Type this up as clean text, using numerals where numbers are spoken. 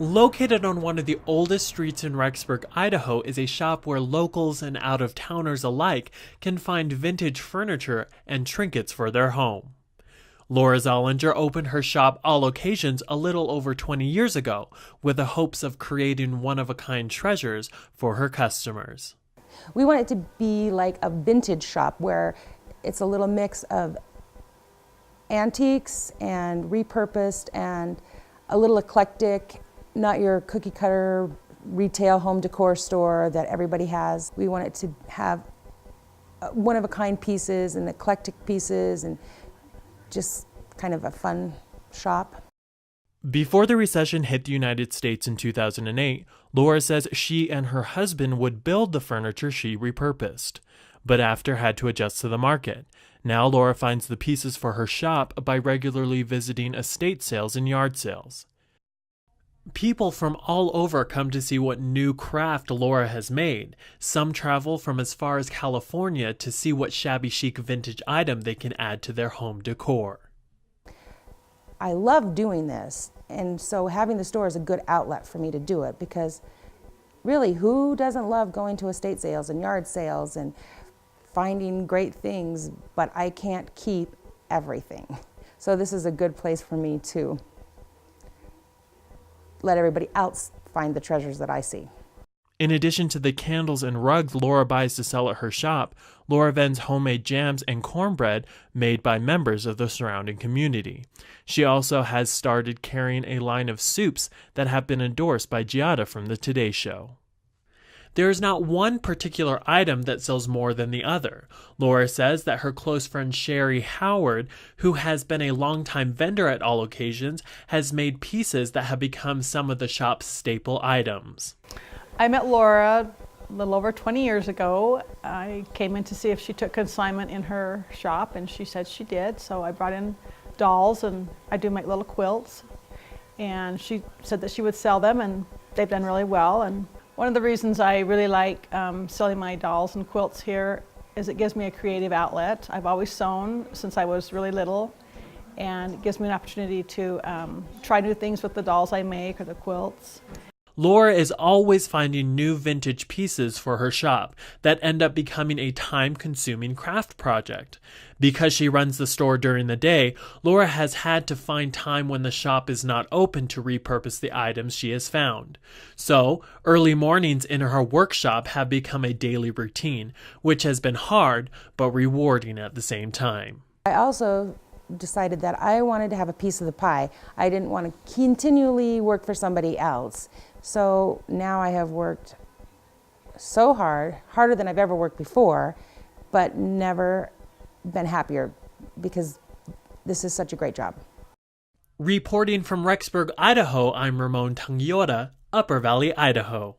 Located on one of the oldest streets in Rexburg, Idaho, is a shop where locals and out-of-towners alike can find vintage furniture and trinkets for their home. Laura Zollinger opened her shop All Occasions a little over 20 years ago with the hopes of creating one-of-a-kind treasures for her customers. We want it to be like a vintage shop where it's a little mix of antiques and repurposed and a little eclectic, not your cookie cutter retail home decor store that everybody has. We want it to have one-of-a-kind pieces and eclectic pieces and just kind of a fun shop. Before the recession hit the United States in 2008, Laura says she and her husband would build the furniture she repurposed, but after had to adjust to the market. Now Laura finds the pieces for her shop by regularly visiting estate sales and yard sales. People from all over come to see what new craft Laura has made. Some travel from as far as California to see what shabby chic vintage item they can add to their home decor. I love doing this, and so having the store is a good outlet for me to do it, because really, who doesn't love going to estate sales and yard sales and finding great things? But I can't keep everything. So this is a good place for me to let everybody else find the treasures that I see. In addition to the candles and rugs Laura buys to sell at her shop, Laura vends homemade jams and cornbread made by members of the surrounding community. She also has started carrying a line of soups that have been endorsed by Giada from the Today Show. There is not one particular item that sells more than the other. Laura says that her close friend Sherry Howard, who has been a longtime vendor at All Occasions, has made pieces that have become some of the shop's staple items. I met Laura a little over 20 years ago. I came in to see if she took consignment in her shop, and she said she did. So I brought in dolls, and I do make little quilts. And she said that she would sell them, and they've done really well. And one of the reasons I really like selling my dolls and quilts here is it gives me a creative outlet. I've always sewn since I was really little, and it gives me an opportunity to try new things with the dolls I make or the quilts. Laura is always finding new vintage pieces for her shop that end up becoming a time-consuming craft project. Because she runs the store during the day, Laura has had to find time when the shop is not open to repurpose the items she has found. So, early mornings in her workshop have become a daily routine, which has been hard but rewarding at the same time. I also decided that I wanted to have a piece of the pie. I didn't want to continually work for somebody else. So now I have worked so hard, harder than I've ever worked before, but never been happier, because this is such a great job. Reporting from Rexburg, Idaho, I'm Ramon Tangiota, Upper Valley, Idaho.